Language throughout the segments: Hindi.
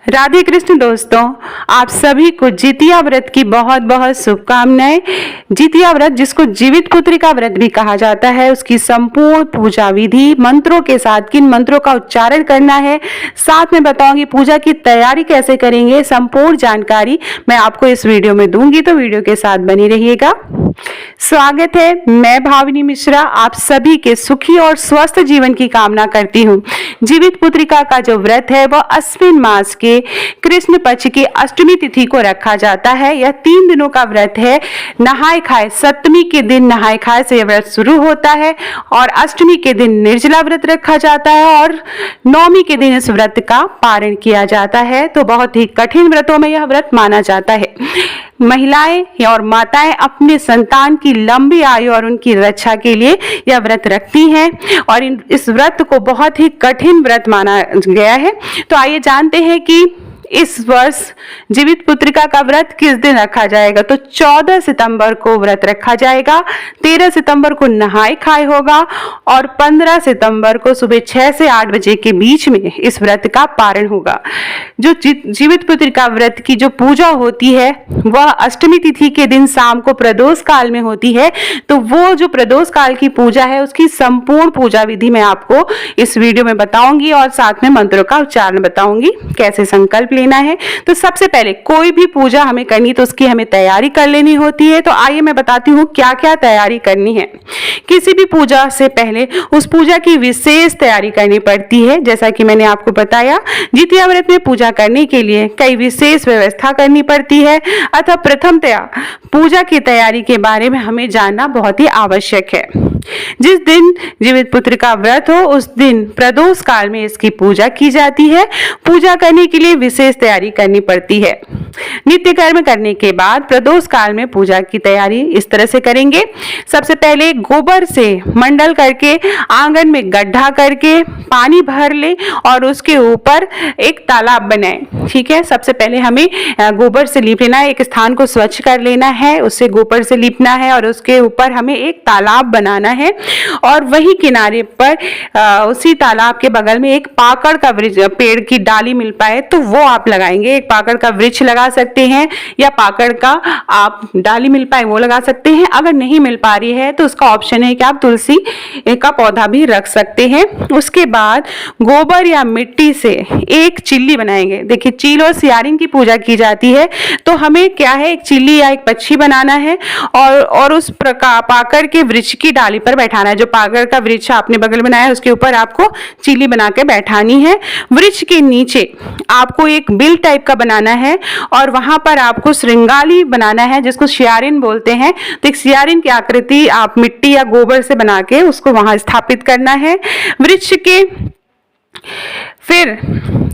राधे कृष्ण दोस्तों, आप सभी को जितिया व्रत की बहुत बहुत शुभकामनाएं। जितिया व्रत, जिसको जीवित पुत्री का व्रत भी कहा जाता है, उसकी संपूर्ण पूजा विधि मंत्रों के साथ किन मंत्रों का उच्चारण करना है, साथ में बताऊंगी पूजा की तैयारी कैसे करेंगे, संपूर्ण जानकारी मैं आपको इस वीडियो में दूंगी, तो वीडियो के साथ बनी रहिएगा। स्वागत है, मैं भाविनी मिश्रा आप सभी के सुखी और स्वस्थ जीवन की कामना करती हूँ। जीवित पुत्रिका का जो व्रत है वह अश्विन मास के कृष्ण पक्ष की अष्टमी तिथि को रखा जाता है। यह 3 दिनों का व्रत है। नहाय खाए, सप्तमी के दिन नहाय खाए से यह व्रत शुरू होता है और अष्टमी के दिन निर्जला व्रत रखा जाता है और नवमी के दिन इस व्रत का पारण किया जाता है। तो बहुत ही कठिन व्रतों में यह व्रत माना जाता है। महिलाएं और माताएं अपने संतान की लंबी आयु और उनकी रक्षा के लिए यह व्रत रखती हैं और इस व्रत को बहुत ही कठिन व्रत माना गया है। तो आइए जानते हैं कि इस वर्ष जीवित पुत्रिका का व्रत किस दिन रखा जाएगा। तो 14 सितंबर को व्रत रखा जाएगा, 13 सितंबर को नहाय खाए होगा और 15 सितंबर को सुबह 6 से 8 बजे के बीच में इस व्रत का पारण होगा। जो जीवित पुत्रिका व्रत की जो पूजा होती है वह अष्टमी तिथि के दिन शाम को प्रदोष काल में होती है। तो वो जो प्रदोष काल की पूजा है उसकी संपूर्ण पूजा विधि मैं आपको इस वीडियो में बताऊंगी और साथ में मंत्रों का उच्चारण बताऊंगी, कैसे संकल्प लेना है। तो सबसे पहले कोई भी पूजा हमें करनी तो उसकी हमें तैयारी कर लेनी होती है। तो आइए मैं बताती हूँ क्या क्या तैयारी करनी है। किसी भी पूजा से पहले उस पूजा की विशेष तैयारी करनी पड़ती है। जैसा कि मैंने आपको बताया, जितिया व्रत में पूजा करने के लिए कई विशेष व्यवस्था करनी पड़ती है। अतः प्रथमतया पूजा की तैयारी के बारे में हमें जानना बहुत ही आवश्यक है। जिस दिन जीवित पुत्र का व्रत हो उस दिन प्रदोष काल में इसकी पूजा की जाती है। पूजा करने के लिए विशेष तैयारी करनी पड़ती है। नित्य कर्म करने के बाद प्रदोष काल में पूजा की तैयारी इस तरह से करेंगे। सबसे पहले गोबर से मंडल करके आंगन में गड्ढा करके पानी भर ले और उसके ऊपर एक तालाब बनाएं। ठीक है, सबसे पहले हमें गोबर से लीप लेना है, एक स्थान को स्वच्छ कर लेना है, उससे गोबर से लीपना है और उसके ऊपर हमें एक तालाब बनाना है और वही किनारे पर उसी तालाब के बगल में एक पाकड़ का वृक्ष, पेड़ की डाली मिल पाए तो वो आप लगाएंगे। एक पाकड़ का वृक्ष लगा सकते हैं या पाकड़ का आप डाली मिल पाए वो लगा सकते हैं। अगर नहीं मिल पा रही है तो उसका ऑप्शन है कि आप तुलसी का पौधा भी रख सकते हैं। उसके बाद गोबर या मिट्टी से एक चिल्ली बनाएंगे। देखिए, चील और सियारिन की पूजा की जाती है तो हमें क्या है, एक चिल्ली या एक पक्षी बनाना है और उस प्रकार पाकड़ के वृक्ष की डाली पर बैठाना है। जो पाकड़ का वृक्ष आपने बगल बनाया है उसके ऊपर आपको चिल्ली बना के बैठानी है। वृक्ष के नीचे आपको एक बिल टाइप का बनाना है और वहां पर आपको श्रृंगाली बनाना है, जिसको सियारिन बोलते हैं। तो एक सियारिन की आकृति आप मिट्टी या गोबर से बना के उसको वहां स्थापित करना है। वृक्ष के फिर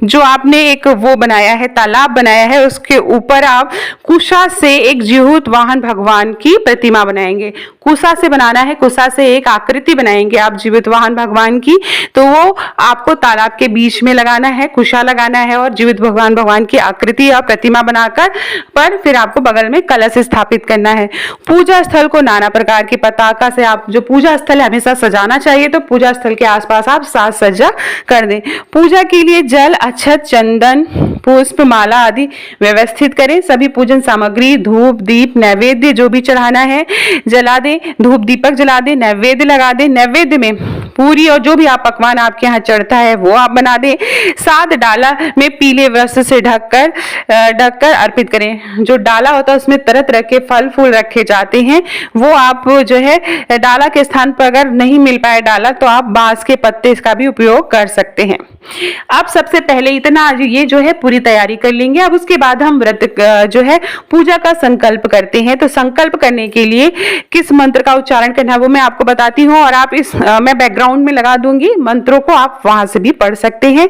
जो आपने एक वो बनाया है, तालाब बनाया है, उसके ऊपर आप कुशा से एक जीहूत वाहन भगवान की प्रतिमा बनाएंगे। कुशा से बनाना है, कुशा से एक आकृति बनाएंगे आप जीवित वाहन भगवान की। तो वो आपको तालाब के बीच में लगाना है, कुशा लगाना है और जीवित भगवान की आकृति या प्रतिमा बनाकर पर फिर आपको बगल में कलश स्थापित करना है। पूजा स्थल को नाना प्रकार की पताका से आप, जो पूजा स्थल है हमेशा सजाना चाहिए, तो पूजा स्थल के आसपास आप साज सज्जा कर दें। पूजा के लिए जल, अक्षत, चंदन, पुष्प, माला आदि व्यवस्थित करें। सभी पूजन सामग्री, धूप, दीप, नैवेद्य जो भी चढ़ाना है जला दें। धूप दीपक जला दें, नैवेद्य लगा दें। नैवेद्य में पूरी और जो भी आप पकवान आपके यहाँ चढ़ता है वो आप बना दें। 7 डाला में पीले वस्त्र से ढककर अर्पित करें। जो डाला होता है उसमें तरह तरह के फल फूल रखे जाते हैं, वो आप जो है डाला के स्थान पर अगर नहीं मिल पाए डाला तो आप बांस के पत्ते इसका भी उपयोग कर सकते हैं। अब सबसे पहले इतना ये जो है पूरी तैयारी कर लेंगे। अब उसके बाद हम व्रत जो है पूजा का संकल्प करते हैं। तो संकल्प करने के लिए किस मंत्र का उच्चारण करना है वो मैं आपको बताती हूँ और आप मैं बैकग्राउंड में लगा दूंगी, मंत्रों को आप वहां से भी पढ़ सकते हैं।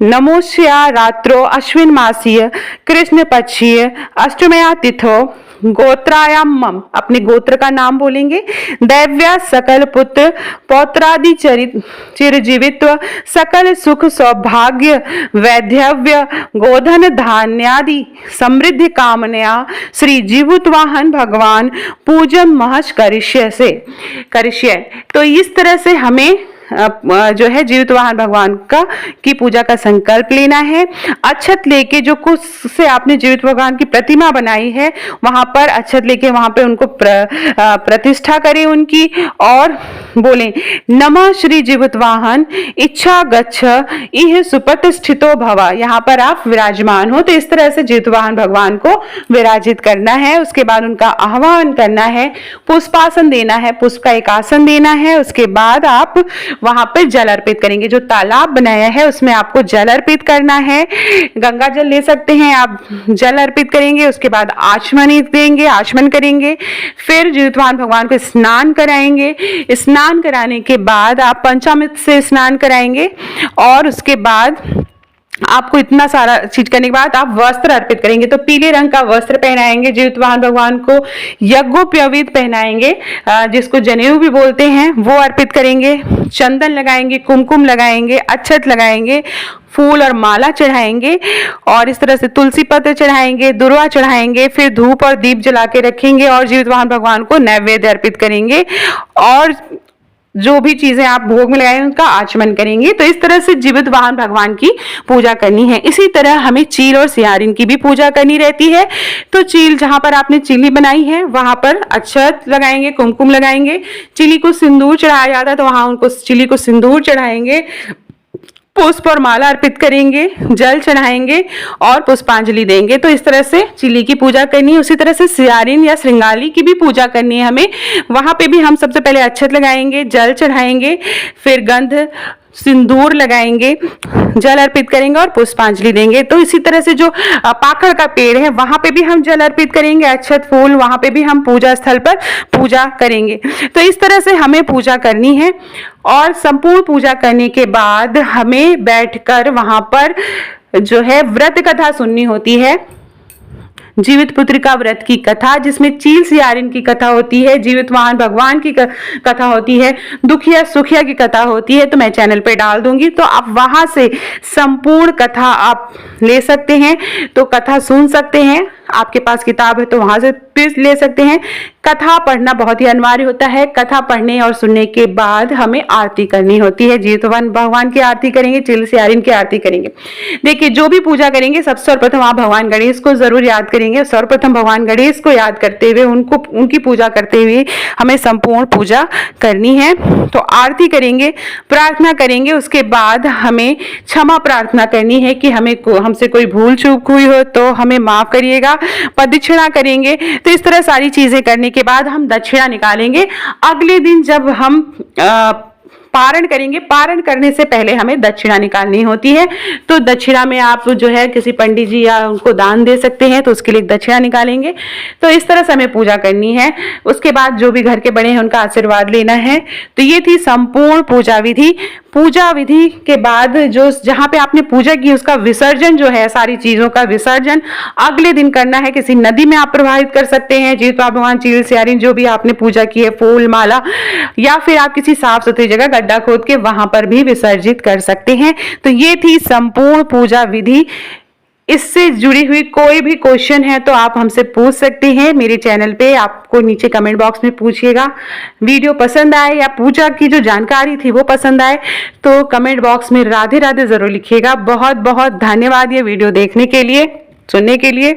नमोस्या रात्रो अश्विन मासीय कृष्ण पक्षीय अष्टमया तिथो गोत्रायाम मम, अपने गोत्र का नाम बोलेंगे। दैव्या सकल पुत्र पौत्रादि चिरजीवित्व सकल सुख सौभाग्य वैधव्य गोधन धान्यादि समृद्धि कामनया श्री जीवित वाहन भगवान पूजन महर्ष करिष्य। तो इस तरह से हमें जो है जीवित वाहन भगवान का की पूजा का संकल्प लेना है। अक्षत लेके जो कुछ से आपने जीवित भगवान की प्रतिमा बनाई है वहां पर अक्षत लेके वहां पे उनको प्रतिष्ठा करें उनकी, और बोले नमः श्री जीवित वाहन इच्छा गच्छ इह सुप्रतिष्ठितो भव। यहाँ पर आप विराजमान हो, तो इस तरह से जीवित वाहन भगवान को विराजित करना है। उसके बाद उनका आह्वान करना है, पुष्पासन देना है, पुष्प का एक आसन देना है। उसके बाद आप वहां पे जल अर्पित करेंगे। जो तालाब बनाया है उसमें आपको जल अर्पित करना है। गंगा जल ले सकते हैं आप, जल अर्पित करेंगे। उसके बाद आचमन देंगे, आचमन करेंगे। फिर जीवितवान भगवान को स्नान कराएंगे। स्नान कराने के बाद आप पंचामृत से स्नान कराएंगे, और उसके बाद आपको इतना सारा चीज करने के बाद आप वस्त्र अर्पित करेंगे। तो पीले रंग का वस्त्र पहनाएंगे जीवित वाहन भगवान को, यज्ञोपवीत पहनाएंगे, जिसको जनेऊ भी बोलते हैं, वो अर्पित करेंगे। चंदन लगाएंगे, कुमकुम लगाएंगे, अक्षत लगाएंगे, फूल और माला चढ़ाएंगे, और इस तरह से तुलसी पत्र चढ़ाएंगे, दुर्वा चढ़ाएंगे। फिर धूप और दीप जला के रखेंगे और जीवित वाहन भगवान को नैवेद्य अर्पित करेंगे, और जो भी चीजें आप भोग में लगाए उनका आचमन करेंगे। तो इस तरह से जीवित वाहन भगवान की पूजा करनी है। इसी तरह हमें चील और सियारिन की भी पूजा करनी रहती है। तो चील, जहां पर आपने चिली बनाई है वहां पर अक्षत लगाएंगे, कुमकुम लगाएंगे। चिली को सिंदूर चढ़ाया जाता है तो वहां उनको चिली को सिंदूर चढ़ाएंगे, पुष्प और माला अर्पित करेंगे, जल चढ़ाएंगे और पुष्पांजलि देंगे। तो इस तरह से चिली की पूजा करनी है। उसी तरह से सियारिन या श्रृंगाली की भी पूजा करनी है हमें। वहां पे भी हम सबसे पहले अक्षत लगाएंगे, जल चढ़ाएंगे, फिर गंध सिंदूर लगाएंगे, जल अर्पित करेंगे और पुष्पांजलि देंगे। तो इसी तरह से जो पाखड़ का पेड़ है वहां पे भी हम जल अर्पित करेंगे, अक्षत फूल, वहां पे भी हम पूजा स्थल पर पूजा करेंगे। तो इस तरह से हमें पूजा करनी है, और संपूर्ण पूजा करने के बाद हमें बैठकर वहां पर जो है व्रत कथा सुननी होती है। जीवित पुत्रिका व्रत की कथा, जिसमें चील सियारिन की कथा होती है, जीवित वाहन भगवान की कथा होती है, दुखिया सुखिया की कथा होती है। तो मैं चैनल पे डाल दूंगी, तो आप वहां से संपूर्ण कथा आप ले सकते हैं, तो कथा सुन सकते हैं। आपके पास किताब है तो वहां से भी ले सकते हैं। कथा पढ़ना बहुत ही अनिवार्य होता है। कथा पढ़ने और सुनने के बाद हमें आरती करनी होती है। जीवितवान भगवान की आरती करेंगे, चिल सियारिन की आरती करेंगे। देखिए, जो भी पूजा करेंगे सबसे सर्वप्रथम आप भगवान गणेश को जरूर याद करेंगे। सर्वप्रथम भगवान गणेश को याद करते हुए उनकी पूजा करते हुए हमें संपूर्ण पूजा करनी है। तो आरती करेंगे, प्रार्थना करेंगे। उसके बाद हमें क्षमा प्रार्थना करनी है कि हमसे कोई भूल चूक हुई हो तो हमें माफ करिएगा। प्रदक्षिणा करेंगे। तो इस तरह सारी चीजें करने के बाद हम दक्षिणा निकालेंगे। अगले दिन जब हम पारण करेंगे, पारण करने से पहले हमें दक्षिणा निकालनी होती है। तो दक्षिणा में आप जो है किसी पंडित जी या उनको दान दे सकते हैं, तो उसके लिए दक्षिणा निकालेंगे। तो इस तरह से हमें पूजा करनी है। उसके बाद जो भी घर के बड़े हैं उनका आशीर्वाद लेना है। तो ये थी संपूर्ण पूजा विधि। पूजा विधि के बाद जो जहाँ पे आपने पूजा की उसका विसर्जन जो है, सारी चीजों का विसर्जन अगले दिन करना है। किसी नदी में आप प्रवाहित कर सकते हैं, जीवित भगवान चील सियारिन जो भी आपने पूजा की है, फूल माला, या फिर आप किसी साफ सुथरी जगह गड्ढा खोद के वहां पर भी विसर्जित कर सकते हैं। तो ये थी संपूर्ण पूजा विधि। इससे जुड़ी हुई कोई भी क्वेश्चन है तो आप हमसे पूछ सकते हैं मेरे चैनल पे। आपको नीचे कमेंट बॉक्स में पूछिएगा। वीडियो पसंद आए या पूजा की जो जानकारी थी वो पसंद आए तो कमेंट बॉक्स में राधे राधे जरूर लिखिएगा। बहुत बहुत धन्यवाद ये वीडियो देखने के लिए, सुनने के लिए।